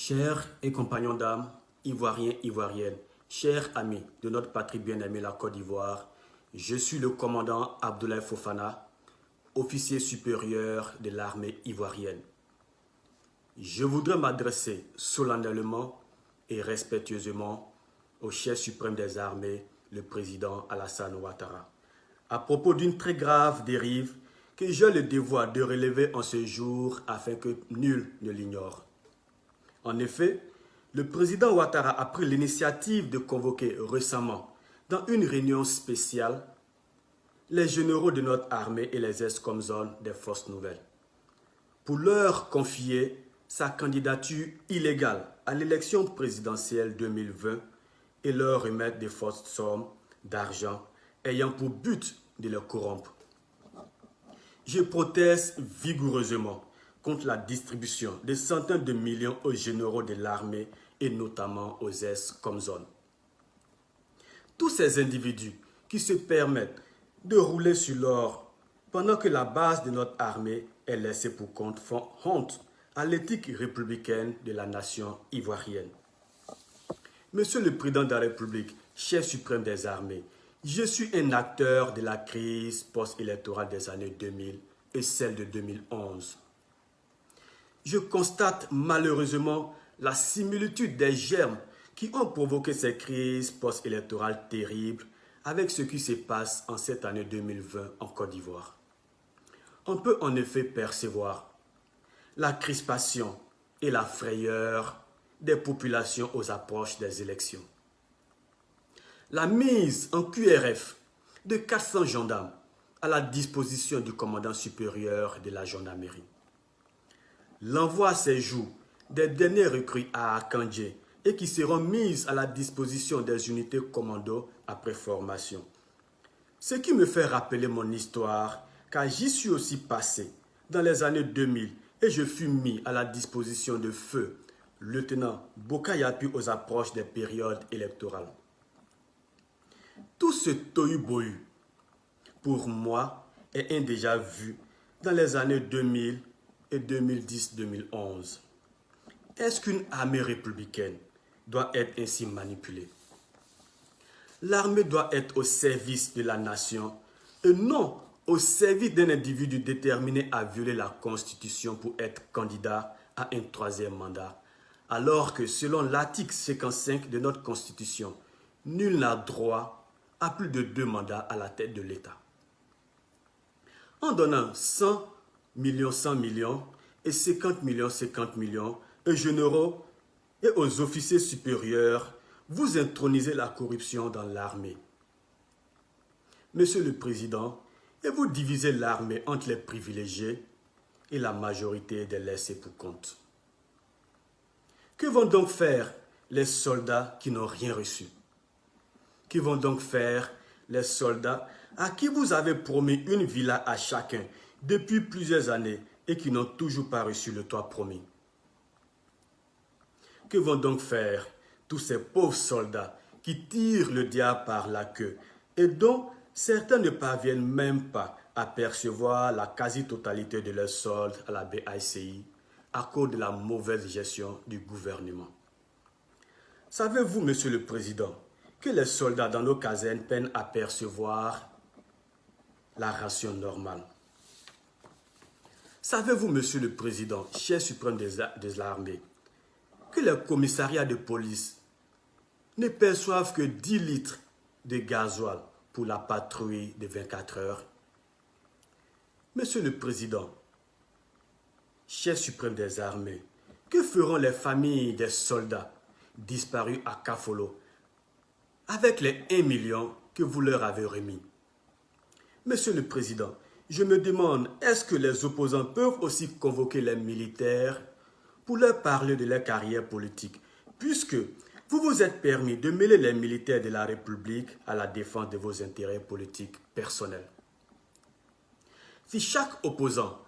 Chers et compagnons d'âme, Ivoiriens, Ivoiriennes, chers amis de notre patrie bien-aimée, la Côte d'Ivoire, je suis le commandant Abdoulaye Fofana, officier supérieur de l'armée ivoirienne. Je voudrais m'adresser solennellement et respectueusement au chef suprême des armées, le président Alassane Ouattara, à propos d'une très grave dérive que j'ai le devoir de relever en ce jour afin que nul ne l'ignore. En effet, le président Ouattara a pris l'initiative de convoquer récemment, dans une réunion spéciale, les généraux de notre armée et les ex-comzones des forces nouvelles, pour leur confier sa candidature illégale à l'élection présidentielle 2020 et leur remettre de fortes sommes d'argent ayant pour but de les corrompre. Je proteste vigoureusement contre la distribution de centaines de millions aux généraux de l'armée et notamment aux ex-comzones. Tous ces individus qui se permettent de rouler sur l'or pendant que la base de notre armée est laissée pour compte font honte à l'éthique républicaine de la nation ivoirienne. Monsieur le Président de la République, chef suprême des armées, je suis un acteur de la crise post-électorale des années 2000 et celle de 2011. Je constate malheureusement la similitude des germes qui ont provoqué ces crises post-électorales terribles avec ce qui se passe en cette année 2020 en Côte d'Ivoire. On peut en effet percevoir la crispation et la frayeur des populations aux approches des élections. La mise en QRF de 400 gendarmes à la disposition du commandant supérieur de la gendarmerie. L'envoi à ces jours des derniers recrues à Akandje et qui seront mises à la disposition des unités commando après formation. Ce qui me fait rappeler mon histoire, car j'y suis aussi passé dans les années 2000 et je fus mis à la disposition de feu lieutenant Bokayapi aux approches des périodes électorales. Tout ce tohu-bohu, pour moi, est un déjà vu dans les années 2000 et 2010-2011. Est-ce qu'une armée républicaine doit être ainsi manipulée? L'armée doit être au service de la nation et non au service d'un individu déterminé à violer la Constitution pour être candidat à un troisième mandat, alors que selon l'article 55 de notre Constitution, nul n'a droit à plus de 2 mandats à la tête de l'État. En donnant 100 millions et 50 millions aux généraux et aux officiers supérieurs, vous intronisez la corruption dans l'armée. Monsieur le Président, et vous divisez l'armée entre les privilégiés et la majorité des laissés pour compte. Que vont donc faire les soldats qui n'ont rien reçu? Que vont donc faire les soldats à qui vous avez promis une villa à chacun depuis plusieurs années et qui n'ont toujours pas reçu le toit promis? Que vont donc faire tous ces pauvres soldats qui tirent le diable par la queue et dont certains ne parviennent même pas à percevoir la quasi-totalité de leurs soldes à la BICI à cause de la mauvaise gestion du gouvernement? Savez-vous, Monsieur le Président, que les soldats dans nos casernes peinent à percevoir la ration normale? Savez-vous, Monsieur le Président, chef suprême des armées, que les commissariats de police ne perçoivent que 10 litres de gasoil pour la patrouille de 24 heures? Monsieur le Président, chef suprême des armées, que feront les familles des soldats disparus à Kafolo avec les 1 million que vous leur avez remis? Monsieur le Président, je me demande, est-ce que les opposants peuvent aussi convoquer les militaires pour leur parler de leur carrière politique, puisque vous vous êtes permis de mêler les militaires de la République à la défense de vos intérêts politiques personnels? Si chaque opposant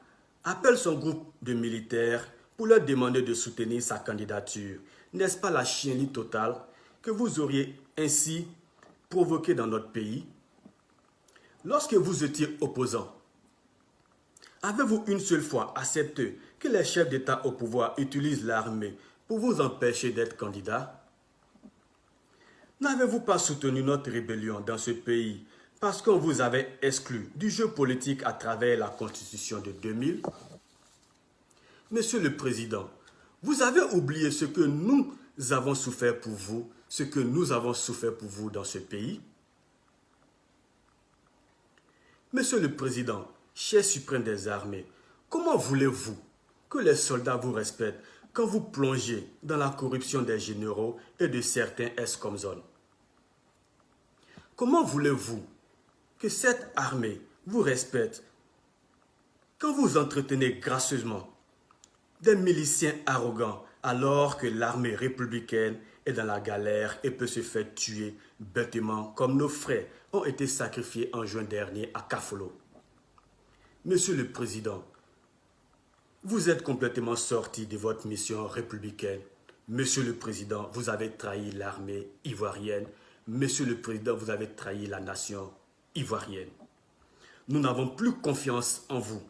appelle son groupe de militaires pour leur demander de soutenir sa candidature, n'est-ce pas la chienlit totale que vous auriez ainsi provoquée dans notre pays? Lorsque vous étiez opposant, avez-vous une seule fois accepté que les chefs d'État au pouvoir utilisent l'armée pour vous empêcher d'être candidat? N'avez-vous pas soutenu notre rébellion dans ce pays parce qu'on vous avait exclu du jeu politique à travers la Constitution de 2000? Monsieur le Président, vous avez oublié ce que nous avons souffert pour vous, ce que nous avons souffert pour vous dans ce pays? Monsieur le Président, chef suprême des armées, comment voulez-vous que les soldats vous respectent quand vous plongez dans la corruption des généraux et de certains ex-comzones? Comment voulez-vous que cette armée vous respecte quand vous entretenez gracieusement des miliciens arrogants alors que l'armée républicaine est dans la galère et peut se faire tuer bêtement comme nos frères ont été sacrifiés en juin dernier à Kafolo? Monsieur le Président, vous êtes complètement sorti de votre mission républicaine. Monsieur le Président, vous avez trahi l'armée ivoirienne. Monsieur le Président, vous avez trahi la nation ivoirienne. Nous n'avons plus confiance en vous.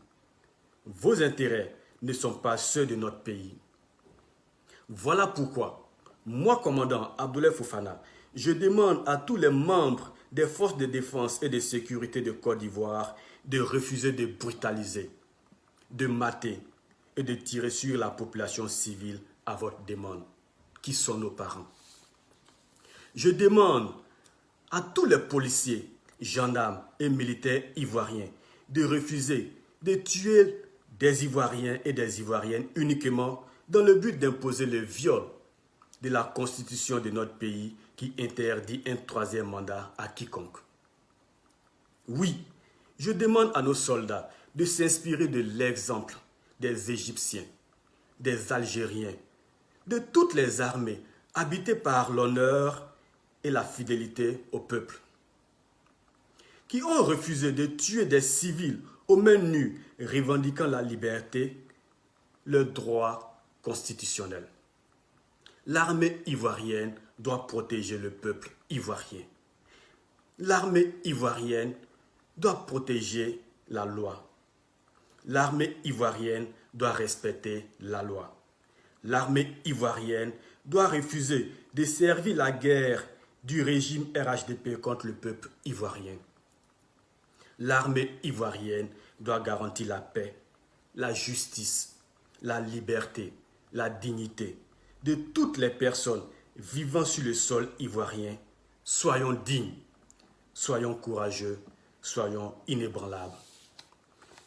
Vos intérêts ne sont pas ceux de notre pays. Voilà pourquoi, moi, commandant Abdoulaye Fofana, je demande à tous les membres des forces de défense et de sécurité de Côte d'Ivoire de refuser de brutaliser, de mater et de tirer sur la population civile à votre demande, qui sont nos parents. Je demande à tous les policiers, gendarmes et militaires ivoiriens de refuser de tuer des Ivoiriens et des Ivoiriennes uniquement dans le but d'imposer le viol de la constitution de notre pays qui interdit un troisième mandat à quiconque. Oui, je demande à nos soldats de s'inspirer de l'exemple des Égyptiens, des Algériens, de toutes les armées habitées par l'honneur et la fidélité au peuple, qui ont refusé de tuer des civils aux mains nues revendiquant la liberté, le droit constitutionnel. L'armée ivoirienne doit protéger le peuple ivoirien. L'armée ivoirienne doit protéger la loi. L'armée ivoirienne doit respecter la loi. L'armée ivoirienne doit refuser de servir la guerre du régime RHDP contre le peuple ivoirien. L'armée ivoirienne doit garantir la paix, la justice, la liberté, la dignité de toutes les personnes vivant sur le sol ivoirien. Soyons dignes, soyons courageux, soyons inébranlables.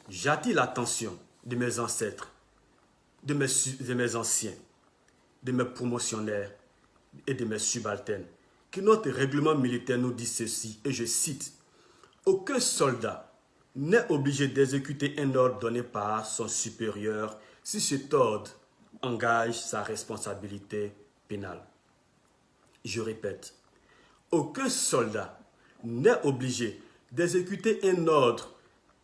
J'attire l'attention de mes ancêtres, de mes anciens, de mes promotionnaires et de mes subalternes, que notre règlement militaire nous dit ceci, et je cite: « Aucun soldat n'est obligé d'exécuter un ordre donné par son supérieur si cet ordre engage sa responsabilité pénale. » Je répète, aucun soldat n'est obligé d'exécuter un ordre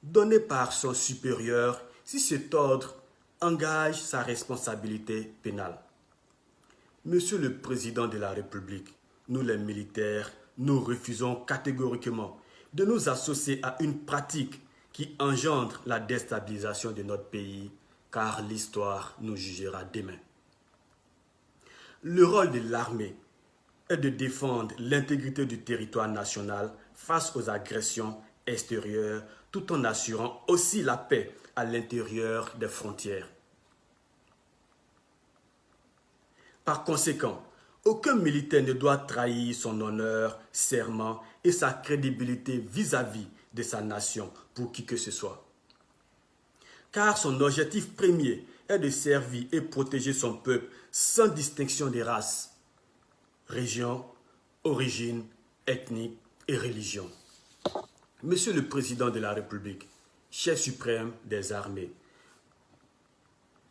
donné par son supérieur si cet ordre engage sa responsabilité pénale. Monsieur le Président de la République, nous les militaires, nous refusons catégoriquement de nous associer à une pratique qui engendre la déstabilisation de notre pays, car l'histoire nous jugera demain. Le rôle de l'armée est de défendre l'intégrité du territoire national face aux agressions extérieures, tout en assurant aussi la paix à l'intérieur des frontières. Par conséquent, aucun militaire ne doit trahir son honneur, serment et sa crédibilité vis-à-vis de sa nation pour qui que ce soit. Car son objectif premier est de servir et protéger son peuple sans distinction de race, région, origine, ethnique et religion. Monsieur le Président de la République, chef suprême des armées,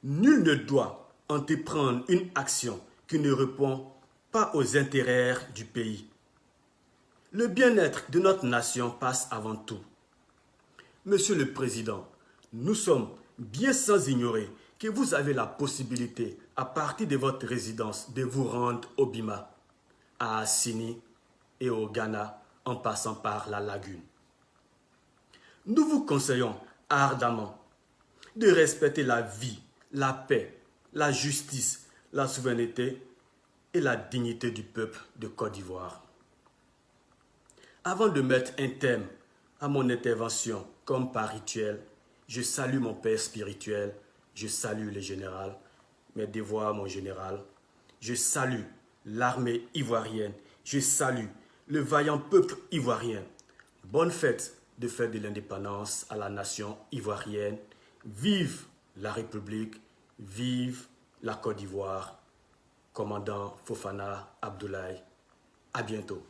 nul ne doit entreprendre une action qui ne répond pas aux intérêts du pays. Le bien-être de notre nation passe avant tout. Monsieur le Président, nous sommes bien sans ignorer que vous avez la possibilité, à partir de votre résidence, de vous rendre au Bima, à Assini et au Ghana, en passant par la Lagune. Nous vous conseillons ardemment de respecter la vie, la paix, la justice, la souveraineté et la dignité du peuple de Côte d'Ivoire. Avant de mettre un thème à mon intervention, comme par rituel, je salue mon père spirituel, je salue le général, mes devoirs, mon général. Je salue l'armée ivoirienne, je salue le vaillant peuple ivoirien. Bonne fête de l'indépendance à la nation ivoirienne. Vive la République, vive la Côte d'Ivoire. Commandant Fofana Abdoulaye. À bientôt.